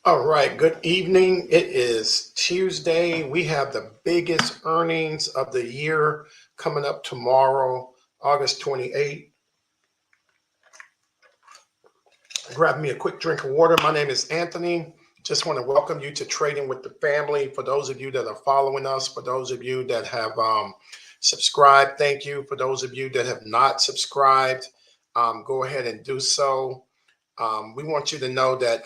All right, good evening. It is Tuesday. We have the biggest earnings of the year coming up tomorrow, August 28th. Grab me a quick drink of water. My name is Anthony. Just want to welcome you to Trading with the Family. For those of you that are following us, for those of you that have subscribed, thank you. For those of you that have not subscribed, go ahead and do so. We want you to know that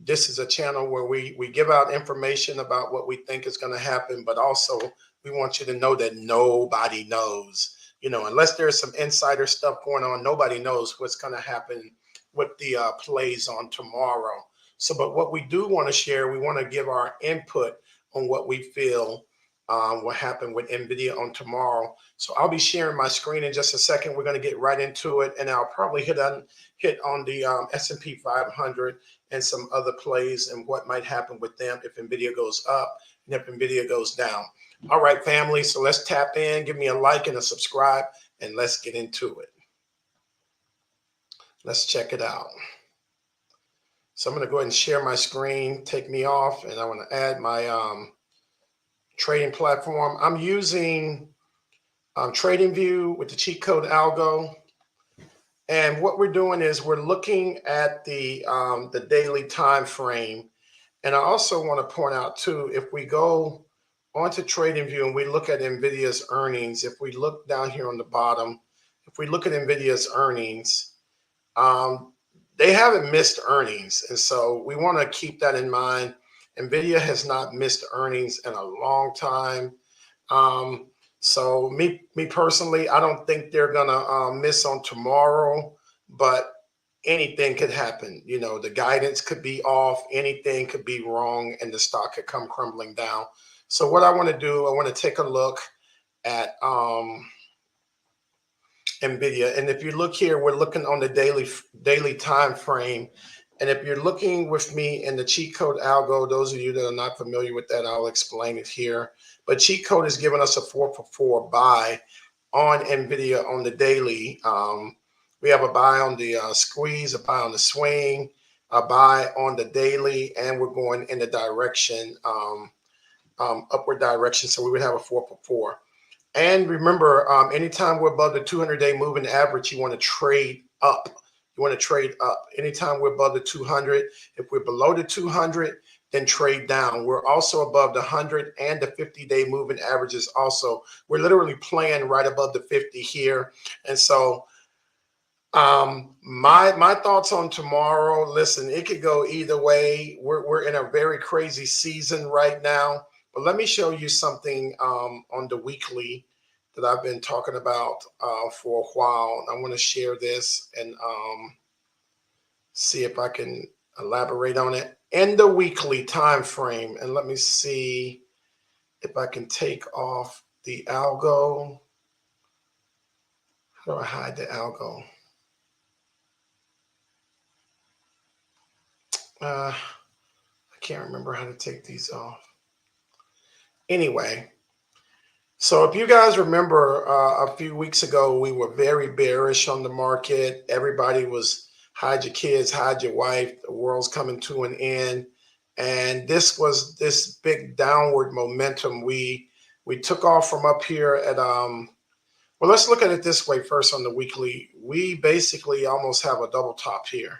this is a channel where we give out information about what we think is going to happen, but also we want you to know that nobody knows. Unless there's some insider stuff going on, nobody knows what's going to happen with the plays on tomorrow. So, but what we do want to share, we want to give our input on what we feel will happen with NVIDIA on tomorrow. So I'll be sharing my screen in just a second. We're going to get right into it, and I'll probably hit on the S&P 500 and some other plays and what might happen with them if NVIDIA goes up and if NVIDIA goes down. All right, family, so let's tap in. Give me a like and a subscribe, and let's get into it. Let's check it out. So I'm going to go ahead and share my screen, take me off, and I want to add my trading platform. I'm using TradingView with the cheat code algo. And what we're doing is we're looking at the daily time frame. And I also want to point out too, if we go onto TradingView and we look at NVIDIA's earnings, if we look down here on the bottom, if we look at NVIDIA's earnings, they haven't missed earnings. And so we want to keep that in mind. NVIDIA has not missed earnings in a long time. So me personally, I don't think they're gonna miss on tomorrow, but anything could happen. The guidance could be off, anything could be wrong, and the stock could come crumbling down. So what I want to do, I want to take a look at NVIDIA, and if you look here, we're looking on the daily time frame. And if you're looking with me in the cheat code algo, those of you that are not familiar with that, I'll explain it here. But cheat code is giving us a 4-for-4 buy on NVIDIA on the daily. We have a buy on the squeeze, a buy on the swing, a buy on the daily, and we're going in the direction, upward direction. So we would have a 4-for-4. And remember, anytime we're above the 200-day moving average, you want to trade up. You want to trade up. Anytime we're above the 200, if we're below the 200, then trade down. We're also above the 100 and the 50-day moving averages also. We're literally playing right above the 50 here. And so my thoughts on tomorrow, listen, it could go either way. We're in a very crazy season right now. But let me show you something on the weekly that I've been talking about for a while. I want to share this and see if I can elaborate on it in the weekly time frame. And let me see if I can take off the algo. How do I hide the algo? I can't remember how to take these off. Anyway, so if you guys remember a few weeks ago, we were very bearish on the market. Everybody was hide your kids, hide your wife. The world's coming to an end. And this was this big downward momentum. We took off from up here at, well, let's look at it this way first on the weekly. We basically almost have a double top here.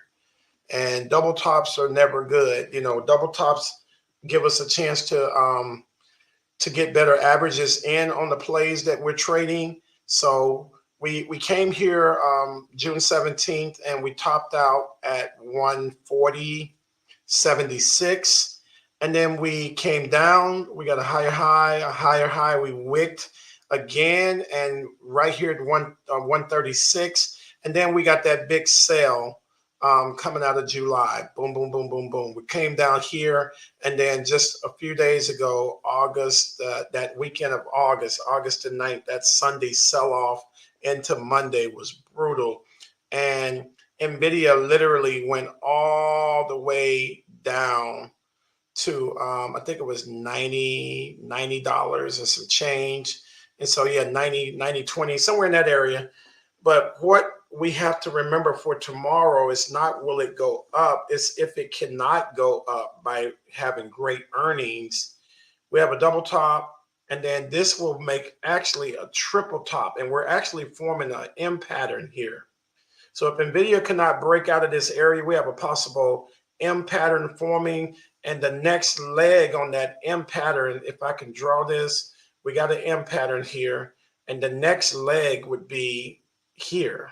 And double tops are never good. Double tops give us a chance to get better averages in on the plays that we're trading. So we came here June 17th and we topped out at 140.76. And then we came down, we got a higher high, we wicked again, and right here at 136. And then we got that big sell coming out of July. Boom, boom, boom, boom, boom. We came down here, and then just a few days ago, August, that weekend of August the 9th, that Sunday sell-off into Monday was brutal. And NVIDIA literally went all the way down to, I think it was $90 and some change. And so, yeah, 90, 20, somewhere in that area. But what we have to remember for tomorrow, it's not will it go up, it's if it cannot go up by having great earnings. We have a double top, and then this will make actually a triple top, and we're actually forming an M pattern here. So if NVIDIA cannot break out of this area, we have a possible M pattern forming, and the next leg on that M pattern, if I can draw this, we got an M pattern here, and the next leg would be here.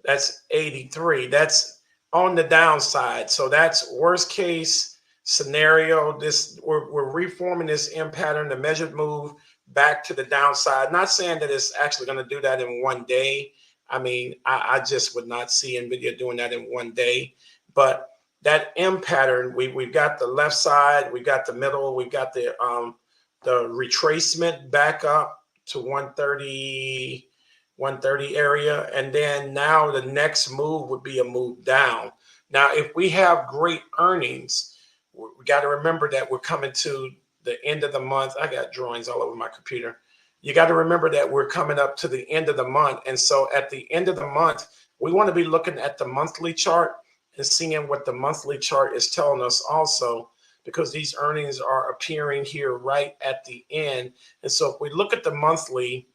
That's 83. That's on the downside. So that's worst case scenario. We're reforming this M pattern, the measured move back to the downside. Not saying that it's actually going to do that in one day. I mean, I just would not see NVIDIA doing that in one day. But that M pattern, we've got the left side, we've got the middle, we've got the retracement back up to 130 area, and then now the next move would be a move down. Now if we have great earnings, we got to remember that we're coming to the end of the month. I got drawings all over my computer. You got to remember that we're coming up to the end of the month, and so at the end of the month we want to be looking at the monthly chart and seeing what the monthly chart is telling us also, because these earnings are appearing here right at the end. And so if we look at the monthly,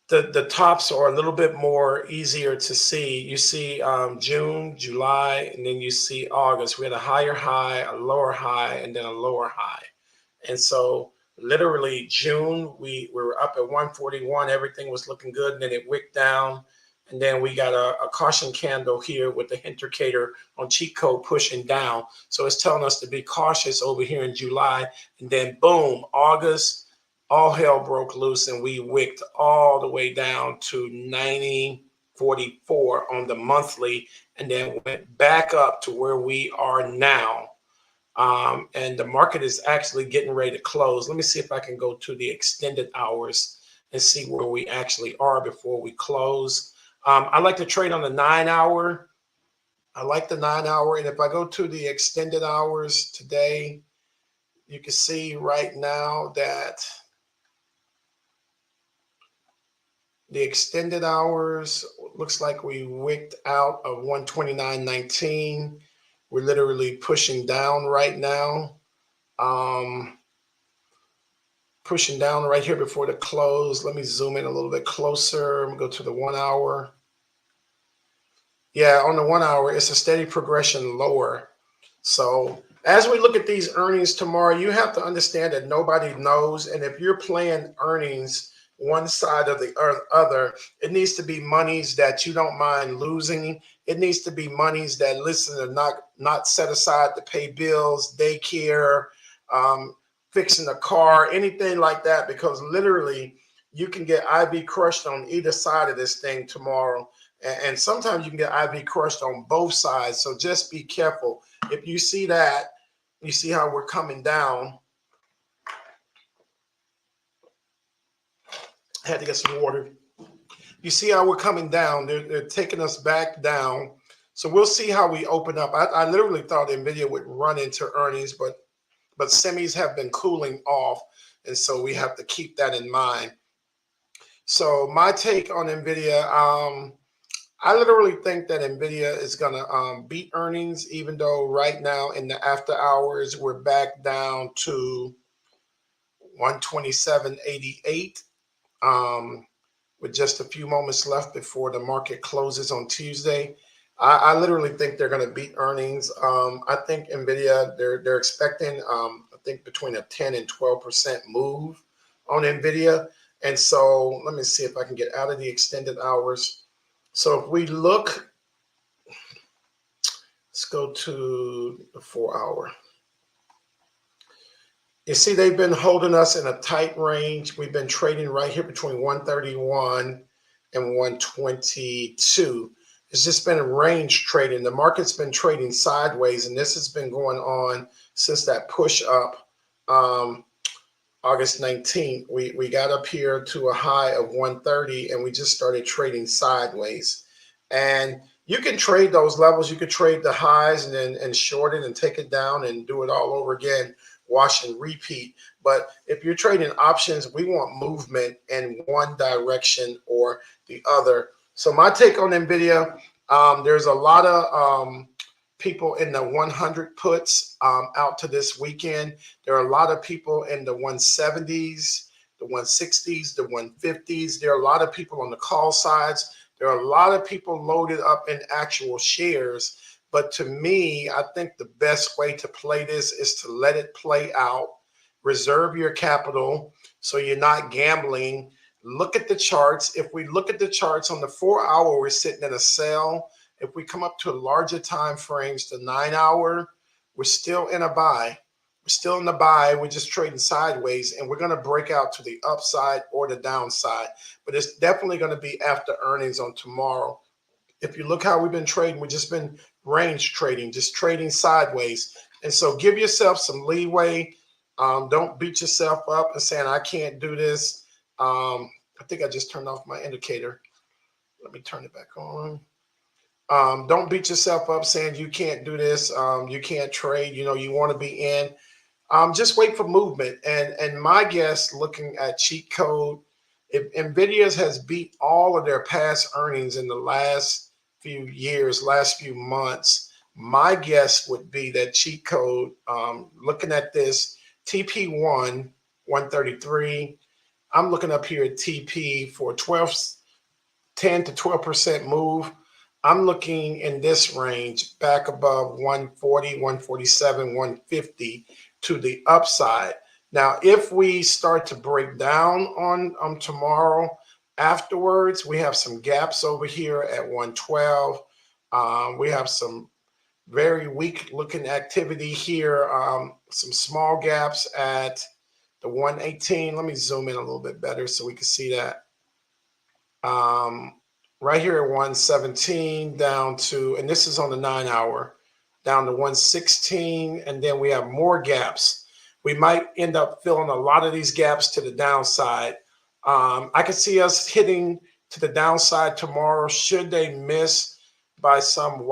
the tops are a little bit more easier to see. You see June, July, and then you see August. We had a higher high, a lower high, and then a lower high. And so literally June, we were up at 141. Everything was looking good, and then it wicked down. And then we got a caution candle here with the indicator on cheat code pushing down. So it's telling us to be cautious over here in July. And then boom, August, all hell broke loose, and we wicked all the way down to 90.44 on the monthly, and then went back up to where we are now. And the market is actually getting ready to close. Let me see if I can go to the extended hours and see where we actually are before we close. I like to trade on the 9 hour. I like the 9 hour. And if I go to the extended hours today, you can see right now that the extended hours looks like we wicked out of 129.19. We're literally pushing down right now. Pushing down right here before the close. Let me zoom in a little bit closer. I'm gonna go to the 1 hour. Yeah, on the 1 hour, it's a steady progression lower. So as we look at these earnings tomorrow, you have to understand that nobody knows. And if you're playing earnings one side or the other, it needs to be monies that you don't mind losing. It needs to be monies that, listen, are not set aside to pay bills, daycare, fixing a car, anything like that, because literally you can get IV crushed on either side of this thing tomorrow. And sometimes you can get IV crushed on both sides. So just be careful. If you see that, you see how we're coming down. I had to get some water. You see how we're coming down. They're taking us back down. So we'll see how we open up. I literally thought NVIDIA would run into earnings, but semis have been cooling off. And so we have to keep that in mind. So my take on NVIDIA, I literally think that NVIDIA is going to beat earnings, even though right now in the after hours, we're back down to 127.88 with just a few moments left before the market closes on Tuesday. I literally think they're going to beat earnings. I think NVIDIA, they're expecting, I think, between a 10 and 12% move on NVIDIA. And so let me see if I can get out of the extended hours. So if we look, let's go to the 4 hour. You see, they've been holding us in a tight range. We've been trading right here between 131 and 122. It's just been a range trading. The market's been trading sideways, and this has been going on since that push up August 19th. We got up here to a high of 130, and we just started trading sideways. And you can trade those levels. You could trade the highs and short it and take it down and do it all over again, wash and repeat. But if you're trading options, we want movement in one direction or the other. So my take on NVIDIA, there's a lot of people in the 100 puts out to this weekend. There are a lot of people in the 170s, the 160s, the 150s. There are a lot of people on the call sides. There are a lot of people loaded up in actual shares. But to me, I think the best way to play this is to let it play out, reserve your capital so you're not gambling. Look at the charts. If we look at the charts on the 4-hour, we're sitting in a sell. If we come up to larger time frames, the 9-hour, we're still in a buy. We're still in the buy. We're just trading sideways, and we're going to break out to the upside or the downside. But it's definitely going to be after earnings on tomorrow. If you look how we've been trading, we've just been range trading, just trading sideways. And so give yourself some leeway. Don't beat yourself up and saying, I can't do this. I think I just turned off my indicator. Let me turn it back on. Don't beat yourself up saying you can't do this. You can't trade. You know, you want to be in. Just wait for movement. And my guess, looking at cheat code, if NVIDIA has beat all of their past earnings in the last few years, last few months, my guess would be that cheat code, looking at this, TP1, 133. I'm looking up here at TP for 10 to 12% move. I'm looking in this range back above 140, 147, 150 to the upside. Now, if we start to break down on tomorrow afterwards, we have some gaps over here at 112. We have some very weak looking activity here. Some small gaps at the 118. Let me zoom in a little bit better so we can see that. Right here at 117 down to, and this is on the 9-hour, down to 116, and then we have more gaps. We might end up filling a lot of these gaps to the downside. I could see us hitting to the downside tomorrow should they miss by some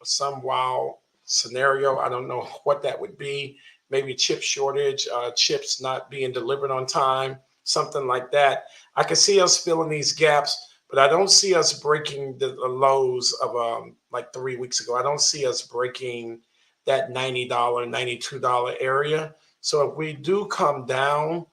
some wow scenario. I don't know what that would be. Maybe chip shortage, chips not being delivered on time, something like that. I can see us filling these gaps, but I don't see us breaking the lows of like 3 weeks ago. I don't see us breaking that $90, $92 area. So if we do come down,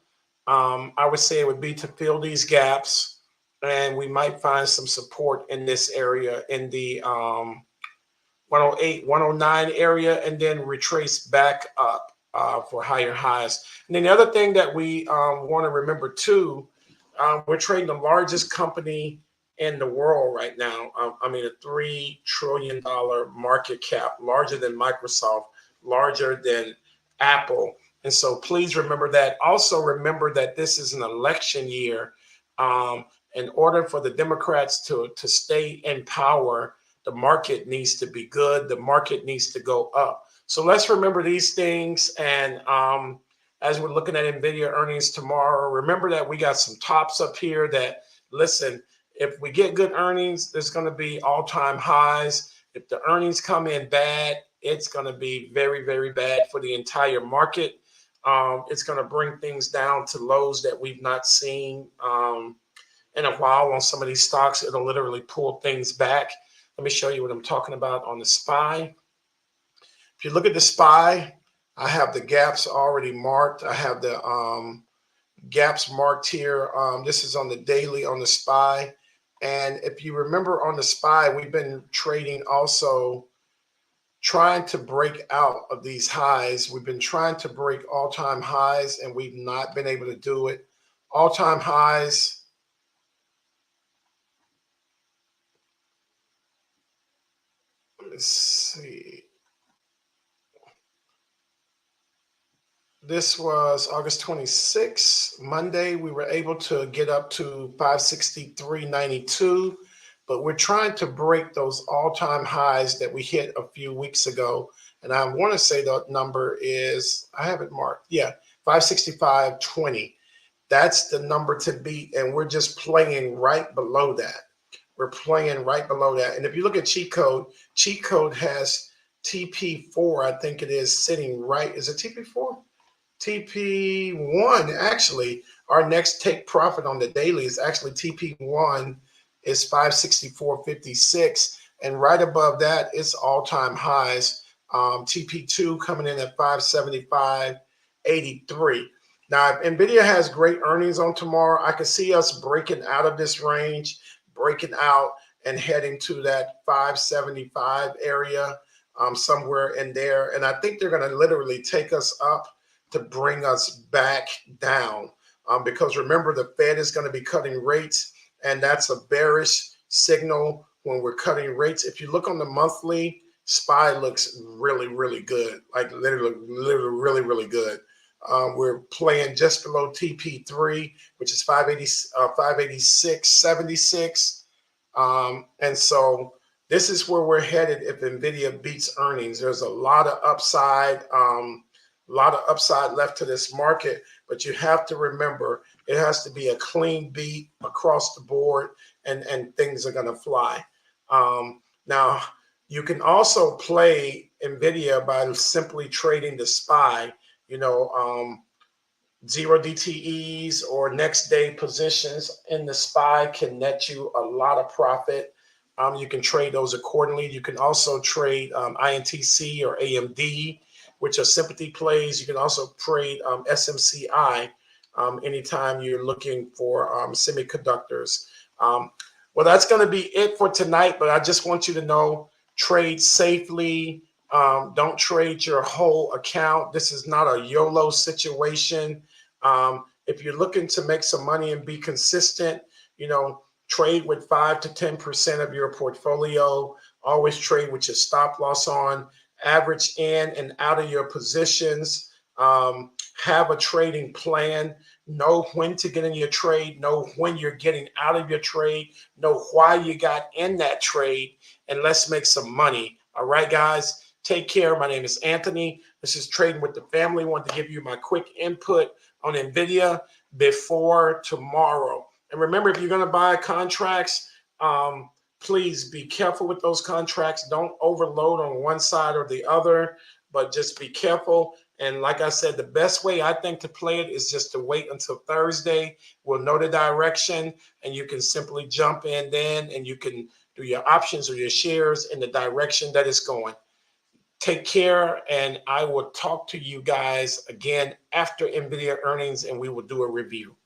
I would say it would be to fill these gaps, and we might find some support in this area in the 108, 109 area, and then retrace back up for higher highs. And then the other thing that we want to remember too, we're trading the largest company in the world right now. I mean, a $3 trillion market cap, larger than Microsoft, larger than Apple. And so please remember that. Also remember that this is an election year. In order for the Democrats to stay in power, the market needs to be good. The market needs to go up. So let's remember these things. And as we're looking at NVIDIA earnings tomorrow, remember that we got some tops up here that, listen, if we get good earnings, there's going to be all-time highs. If the earnings come in bad, it's going to be very, very bad for the entire market. It's going to bring things down to lows that we've not seen in a while on some of these stocks. It'll literally pull things back. Let me show you what I'm talking about on the SPY. If you look at the SPY, I have the gaps already marked. I have the gaps marked here. This is on the daily on the SPY. And if you remember on the SPY, we've been trading also trying to break out of these highs. We've been trying to break all-time highs, and we've not been able to do it. All-time highs. Let's see. This was August 26th, Monday. We were able to get up to 563.92, but we're trying to break those all-time highs that we hit a few weeks ago. And I want to say the number is, I have it marked. Yeah, 565.20. That's the number to beat, and we're just playing right below that. We're playing right below that. And if you look at cheat code has TP4, I think it is, sitting right. Is it TP4? TP1, actually, our next take profit on the daily is actually TP1 is 564.56. And right above that, it's all-time highs. TP2 coming in at 575.83. Now, if NVIDIA has great earnings on tomorrow, I can see us breaking out of this range, breaking out and heading to that 575 area, somewhere in there. And I think they're going to literally take us up to bring us back down. Because remember, the Fed is going to be cutting rates, and that's a bearish signal when we're cutting rates. If you look on the monthly, SPY looks really, really good, like literally really, really good. We're playing just below TP3, which is 586.76. And so this is where we're headed if NVIDIA beats earnings. There's a lot of upside, left to this market, but you have to remember it has to be a clean beat across the board, and things are going to fly. Now, you can also play NVIDIA by simply trading the SPY, zero DTEs or next day positions in the SPY can net you a lot of profit. You can trade those accordingly. You can also trade INTC or AMD, which are sympathy plays. You can also trade SMCI anytime you're looking for semiconductors. Well, that's going to be it for tonight, but I just want you to know, trade safely. Don't trade your whole account. This is not a YOLO situation. If you're looking to make some money and be consistent, trade with 5 to 10% of your portfolio. Always trade with your stop loss on. Average in and out of your positions. Have a trading plan. Know when to get in your trade. Know when you're getting out of your trade. Know why you got in that trade. And let's make some money. All right, guys. Take care. My name is Anthony. This is Trading with the Family. I wanted to give you my quick input on NVIDIA before tomorrow. And remember, if you're going to buy contracts, please be careful with those contracts. Don't overload on one side or the other, but just be careful. And like I said, the best way I think to play it is just to wait until Thursday. We'll know the direction, and you can simply jump in then, and you can do your options or your shares in the direction that it's going. Take care, and I will talk to you guys again after NVIDIA earnings, and we will do a review.